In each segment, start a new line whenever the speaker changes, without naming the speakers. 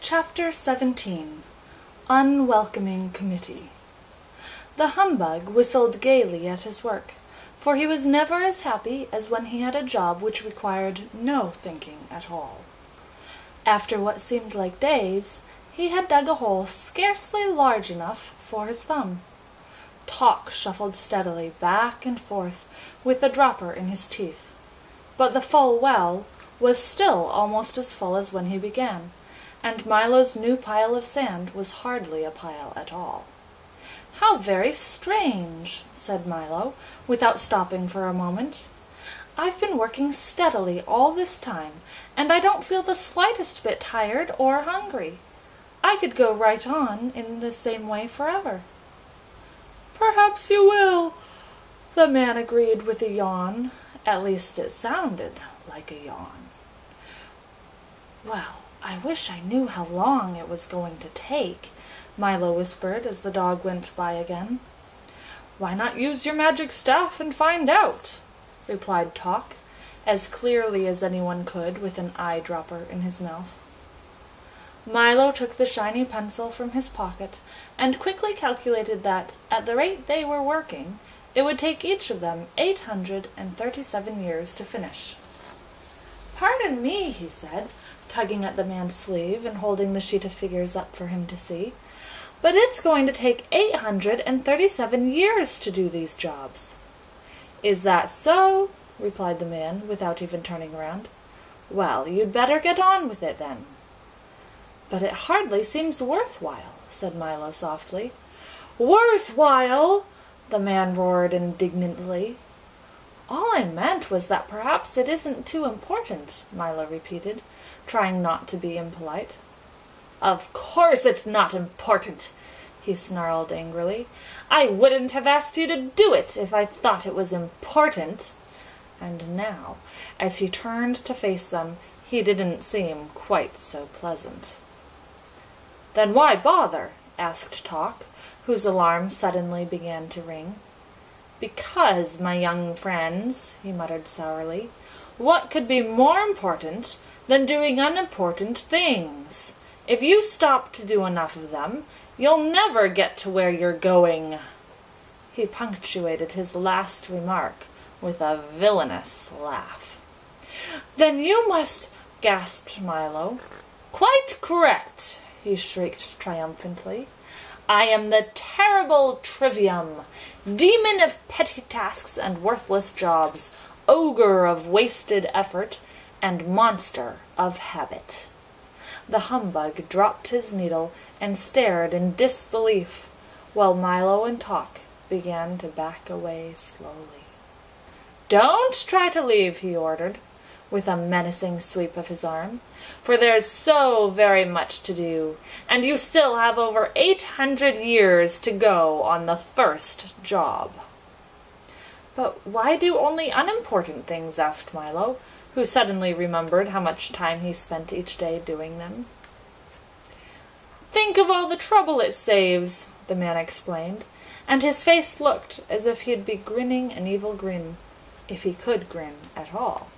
Chapter 17 Unwelcome Committee. The humbug whistled gaily at his work, for he was never as happy as when he had a job which required no thinking at all. After what seemed like days, he had dug a hole scarcely large enough for his thumb. Talk shuffled steadily back and forth with the dropper in his teeth, but the full well was still almost as full as when he began, and Milo's new pile of sand was hardly a pile at all. "How very strange," said Milo, without stopping for a moment. "I've been working steadily all this time, and I don't feel the slightest bit tired or hungry. I could go right on in the same way forever." "Perhaps you will," the man agreed with a yawn. At least it sounded like a yawn. "Well, I wish I knew how long it was going to take," Milo whispered as the dog went by again. "Why not use your magic staff and find out?" replied Talk, as clearly as anyone could with an eyedropper in his mouth. Milo took the shiny pencil from his pocket and quickly calculated that, at the rate they were working, it would take each of them 837 years to finish. "Pardon me," he said, tugging at the man's sleeve and holding the sheet of figures up for him to see, "but it's going to take 837 years to do these jobs." "Is that so?" replied the man, without even turning around. "Well, you'd better get on with it, then." "But it hardly seems worthwhile," said Milo softly. "Worthwhile!" the man roared indignantly. "All I meant was that perhaps it isn't too important," Milo repeated, trying not to be impolite. "Of course it's not important," he snarled angrily. "I wouldn't have asked you to do it if I thought it was important." And now, as he turned to face them, he didn't seem quite so pleasant. "Then why bother?" asked Talk, whose alarm suddenly began to ring. "Because, my young friends," he muttered sourly, "what could be more important than doing unimportant things? If you stop to do enough of them, you'll never get to where you're going." He punctuated his last remark with a villainous laugh. "Then you must—" gasped Milo. "Quite correct," he shrieked triumphantly. "I am the terrible Trivium, demon of petty tasks and worthless jobs, ogre of wasted effort, and monster of habit." The humbug dropped his needle and stared in disbelief, while Milo and Talk began to back away slowly. "Don't try to leave," he ordered, with a menacing sweep of his arm, "for there's so very much to do, and you still have over 800 years to go on the first job." "But why do only unimportant things?" asked Milo, who suddenly remembered how much time he spent each day doing them. "Think of all the trouble it saves," the man explained, and his face looked as if he'd be grinning an evil grin, if he could grin at all.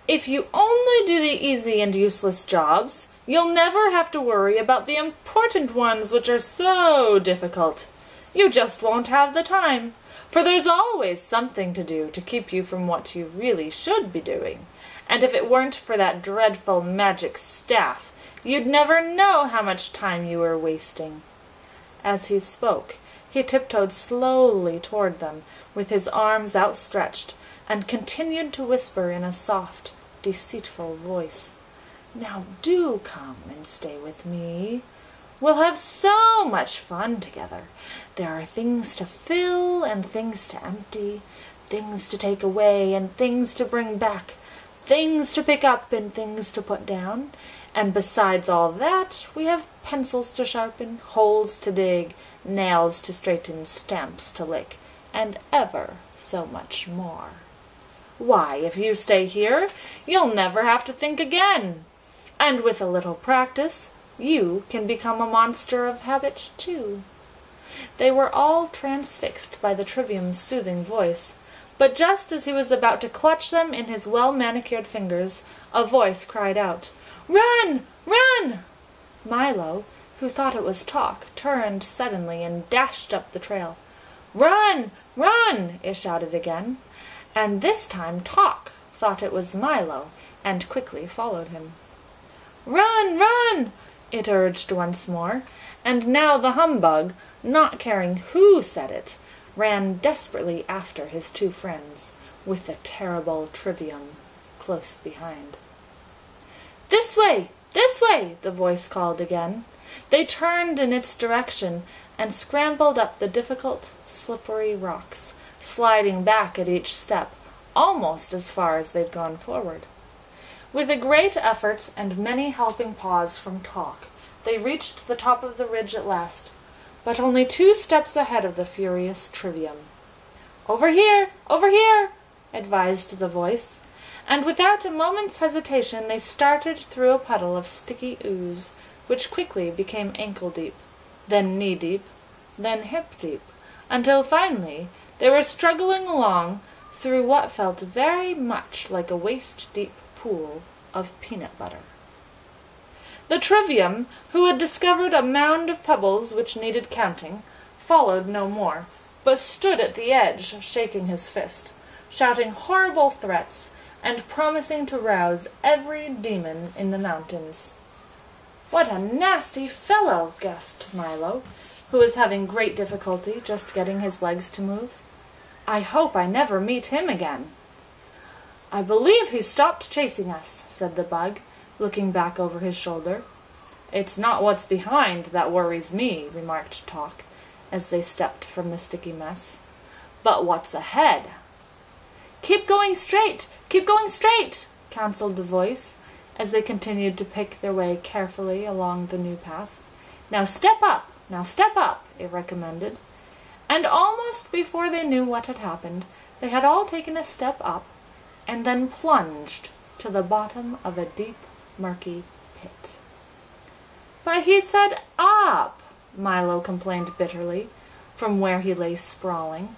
"If you only do the easy and useless jobs, you'll never have to worry about the important ones which are so difficult. You just won't have the time, for there's always something to do to keep you from what you really should be doing, and if it weren't for that dreadful magic staff, you'd never know how much time you were wasting." As he spoke, he tiptoed slowly toward them, with his arms outstretched, and continued to whisper in a soft, deceitful voice, "Now do come and stay with me. We'll have so much fun together. There are things to fill and things to empty, things to take away and things to bring back, things to pick up and things to put down, and besides all that, we have pencils to sharpen, holes to dig, nails to straighten, stamps to lick, and ever so much more. Why, if you stay here, you'll never have to think again. And with a little practice, you can become a monster of habit, too." They were all transfixed by the Trivium's soothing voice, But just as he was about to clutch them in his well-manicured fingers, a voice cried out, "Run! Run!" Milo, who thought it was Talk, turned suddenly and dashed up the trail. "Run! Run!" it shouted again, and this time Talk thought it was Milo and quickly followed him. "Run! Run!" it urged once more, and now the humbug, not caring who said it, ran desperately after his two friends, with the terrible Trivium close behind. "This way! This way!" the voice called again. They turned in its direction and scrambled up the difficult, slippery rocks, sliding back at each step, almost as far as they'd gone forward. With a great effort and many helping paws from Talk, they reached the top of the ridge at last, but only 2 steps ahead of the furious Trivium. "Over here! Over here!" advised the voice, and without a moment's hesitation they started through a puddle of sticky ooze, which quickly became ankle-deep, then knee-deep, then hip-deep, until finally they were struggling along through what felt very much like a waist-deep pool of peanut butter. The Trivium, who had discovered a mound of pebbles which needed counting, followed no more, but stood at the edge, shaking his fist, shouting horrible threats, and promising to rouse every demon in the mountains. "What a nasty fellow!" gasped Milo, who was having great difficulty just getting his legs to move. "I hope I never meet him again." "I believe he stopped chasing us," said the bug, looking back over his shoulder. "It's not what's behind that worries me," remarked Talk, as they stepped from the sticky mess, "but what's ahead." "Keep going straight! Keep going straight!" counseled the voice, as they continued to pick their way carefully along the new path. "Now step up! Now step up!" it recommended. And almost before they knew what had happened, they had all taken a step up, and then plunged to the bottom of a deep, murky pit. "But he said up!" Milo complained bitterly, from where he lay sprawling.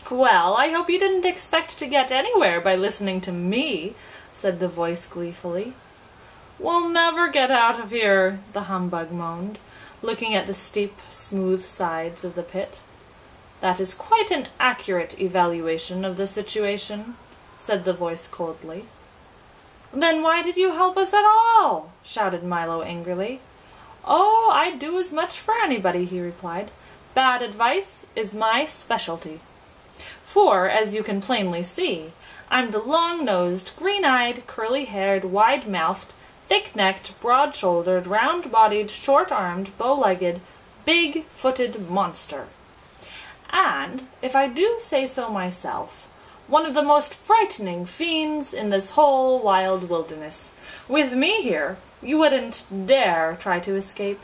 "Well, I hope you didn't expect to get anywhere by listening to me," said the voice gleefully. "We'll never get out of here," the humbug moaned, looking at the steep, smooth sides of the pit. "That is quite an accurate evaluation of the situation," said the voice coldly. "Then why did you help us at all?" shouted Milo angrily. "Oh, I'd do as much for anybody," he replied. "Bad advice is my specialty. For, as you can plainly see, I'm the long-nosed, green-eyed, curly-haired, wide-mouthed, thick-necked, broad-shouldered, round-bodied, short-armed, bow-legged, big-footed monster. And, if I do say so myself, one of the most frightening fiends in this whole wild wilderness. With me here, you wouldn't dare try to escape."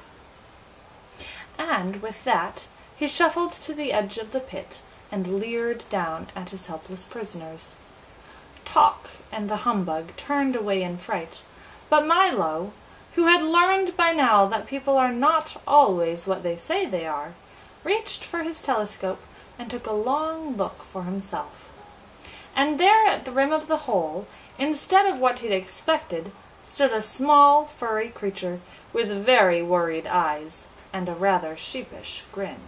And with that, he shuffled to the edge of the pit and leered down at his helpless prisoners. Talk and the humbug turned away in fright, but Milo, who had learned by now that people are not always what they say they are, reached for his telescope and took a long look for himself. And there at the rim of the hole, instead of what he'd expected, stood a small, furry creature with very worried eyes and a rather sheepish grin.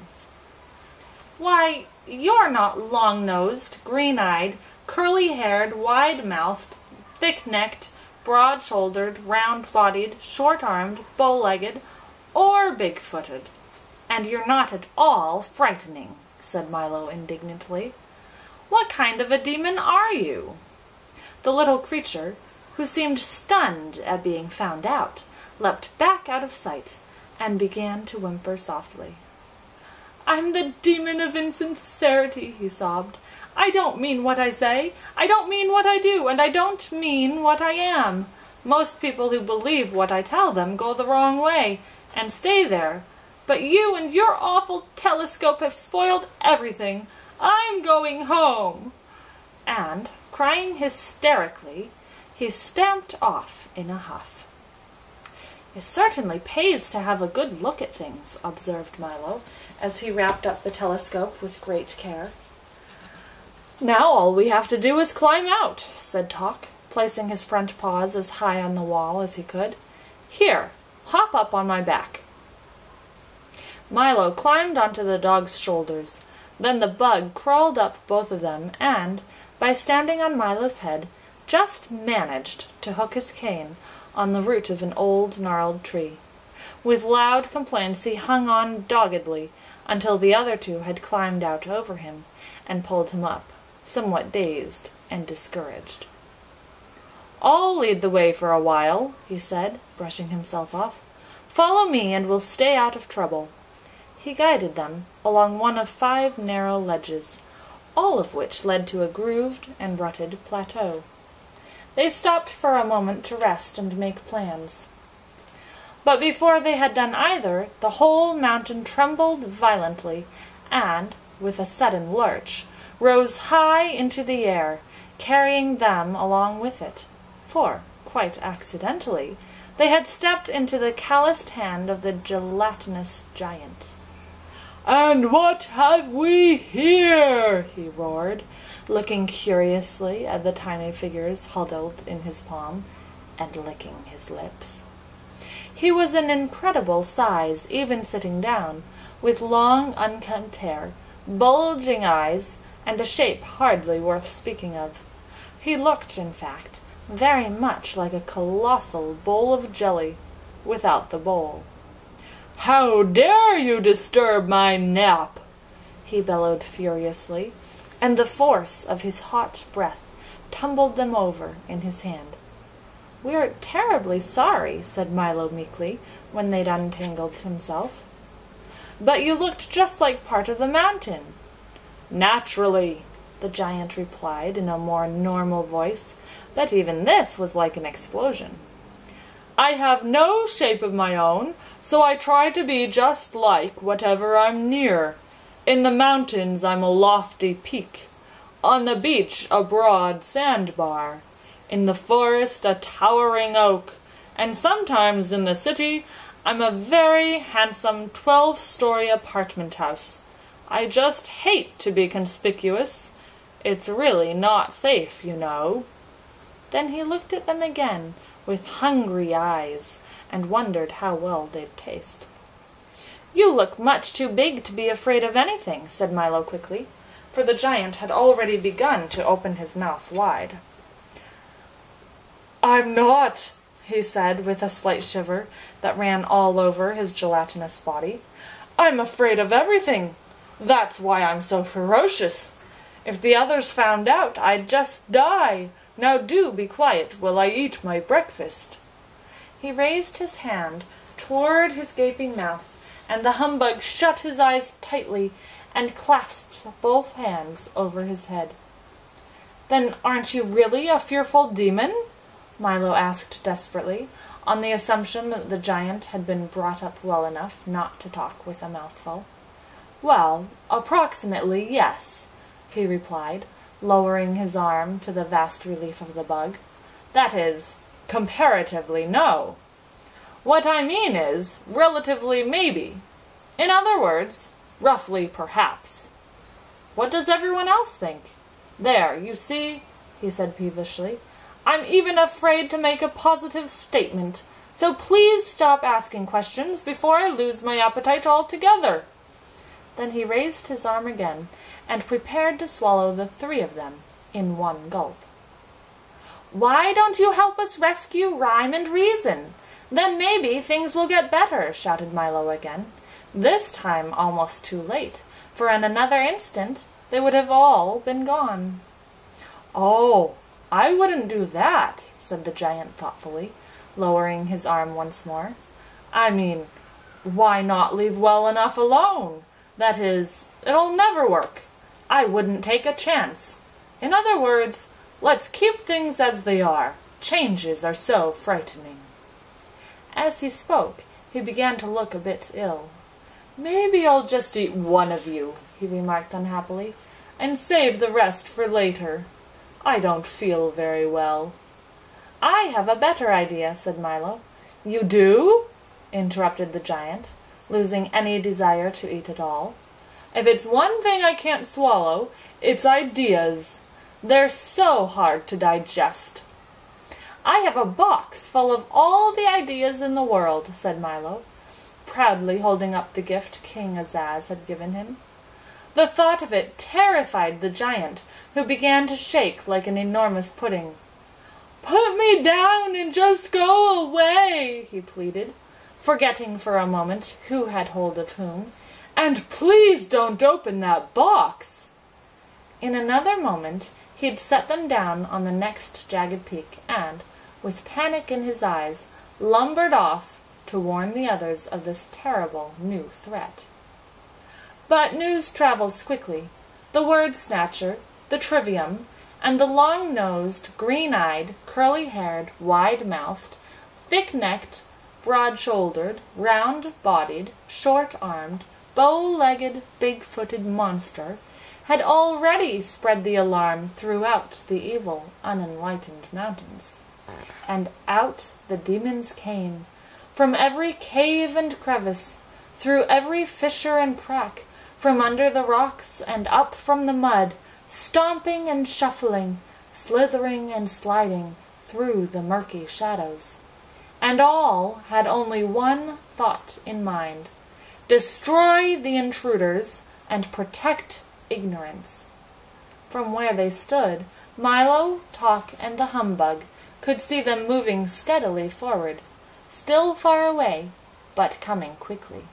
"Why, you're not long-nosed, green-eyed, curly-haired, wide-mouthed, thick-necked, broad-shouldered, round-bodied, short-armed, bow-legged, or big-footed. And you're not at all frightening," said Milo indignantly. "What kind of a demon are you?" The little creature, who seemed stunned at being found out, leapt back out of sight and began to whimper softly. "I'm the demon of insincerity," he sobbed. "I don't mean what I say, I don't mean what I do, and I don't mean what I am. Most people who believe what I tell them go the wrong way, and stay there. But you and your awful telescope have spoiled everything. I'm going home." And, crying hysterically, he stamped off in a huff. "It certainly pays to have a good look at things," observed Milo, as he wrapped up the telescope with great care. Now all we have to do is climb out, said Tock, placing his front paws as high on the wall as he could. Here, hop up on my back. Milo climbed onto the dog's shoulders. Then the bug crawled up both of them and, by standing on Milo's head, just managed to hook his cane on the root of an old gnarled tree. With loud complaints he hung on doggedly until the other two had climbed out over him and pulled him up, somewhat dazed and discouraged. "I'll lead the way for a while," he said, brushing himself off. "Follow me and we'll stay out of trouble." He guided them along one of 5 narrow ledges, all of which led to a grooved and rutted plateau. They stopped for a moment to rest and make plans. But before they had done either, the whole mountain trembled violently and, with a sudden lurch, rose high into the air, carrying them along with it, for, quite accidentally, they had stepped into the calloused hand of the gelatinous giant. "And what have we here?" he roared, looking curiously at the tiny figures huddled in his palm, and licking his lips. He was an incredible size, even sitting down, with long unkempt hair, bulging eyes, and a shape hardly worth speaking of. He looked, in fact, very much like a colossal bowl of jelly, without the bowl. "How dare you disturb my nap?" he bellowed furiously, and the force of his hot breath tumbled them over in his hand. "We're terribly sorry," said Milo meekly, when they'd untangled himself. "But you looked just like part of the mountain." "Naturally," the giant replied in a more normal voice, but even this was like an explosion. "I have no shape of my own, so I try to be just like whatever I'm near. In the mountains I'm a lofty peak, on the beach a broad sandbar, in the forest a towering oak, and sometimes in the city I'm a very handsome 12-story apartment house. I just hate to be conspicuous. It's really not safe, you know." Then he looked at them again with hungry eyes, and wondered how well they'd taste. "You look much too big to be afraid of anything," said Milo quickly, for the giant had already begun to open his mouth wide. "I'm not," he said with a slight shiver that ran all over his gelatinous body. "I'm afraid of everything. That's why I'm so ferocious. If the others found out, I'd just die. Now do be quiet while I eat my breakfast." He raised his hand toward his gaping mouth, and the humbug shut his eyes tightly and clasped both hands over his head. "Then aren't you really a fearful demon?" Milo asked desperately, on the assumption that the giant had been brought up well enough not to talk with a mouthful. "Well, approximately, yes," he replied, lowering his arm to the vast relief of the bug. "That is, comparatively, no. What I mean is, relatively, maybe. In other words, roughly, perhaps. What does everyone else think? There, you see," he said peevishly, "I'm even afraid to make a positive statement, so please stop asking questions before I lose my appetite altogether." Then he raised his arm again, and prepared to swallow the 3 of them in one gulp. "Why don't you help us rescue Rhyme and Reason? Then maybe things will get better," shouted Milo again, this time almost too late, for in another instant they would have all been gone. "Oh, I wouldn't do that," said the giant thoughtfully, lowering his arm once more. "I mean, why not leave well enough alone? That is, it'll never work. I wouldn't take a chance. In other words, let's keep things as they are. Changes are so frightening." As he spoke, he began to look a bit ill. "Maybe I'll just eat one of you," he remarked unhappily, "and save the rest for later. I don't feel very well." "I have a better idea," said Milo. "You do?" interrupted the giant, losing any desire to eat at all. If it's one thing I can't swallow, it's ideas. They're so hard to digest." "I have a box full of all the ideas in the world," said Milo, proudly holding up the gift King Azaz had given him. The thought of it terrified the giant, who began to shake like an enormous pudding. "Put me down and just go away," he pleaded, forgetting for a moment who had hold of whom. "And please don't open that box." In another moment he'd set them down on the next jagged peak and, with panic in his eyes, lumbered off to warn the others of this terrible new threat. But news travels quickly. The word-snatcher, the trivium, and the long-nosed, green-eyed, curly-haired, wide-mouthed, thick-necked, broad-shouldered, round-bodied, short-armed, bow-legged, big-footed monster had already spread the alarm throughout the evil, unenlightened mountains. And out the demons came, from every cave and crevice, through every fissure and crack, from under the rocks and up from the mud, stomping and shuffling, slithering and sliding through the murky shadows. And all had only one thought in mind: destroy the intruders and protect ignorance. From where they stood, Milo, Talk, and the humbug could see them moving steadily forward, still far away, but coming quickly.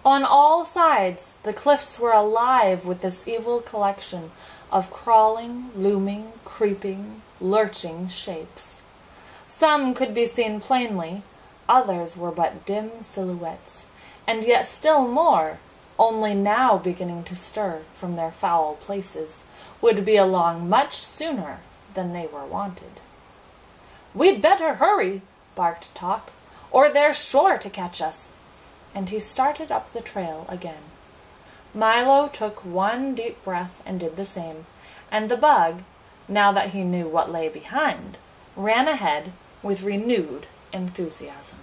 On all sides the cliffs were alive with this evil collection of crawling, looming, creeping, lurching shapes. Some could be seen plainly, others were but dim silhouettes, and yet still more, only now beginning to stir from their foul places, would be along much sooner than they were wanted. "We'd better hurry," barked Talk, "or they're sure to catch us." And he started up the trail again. Milo took one deep breath and did the same, and the bug, now that he knew what lay behind, ran ahead with renewed enthusiasm.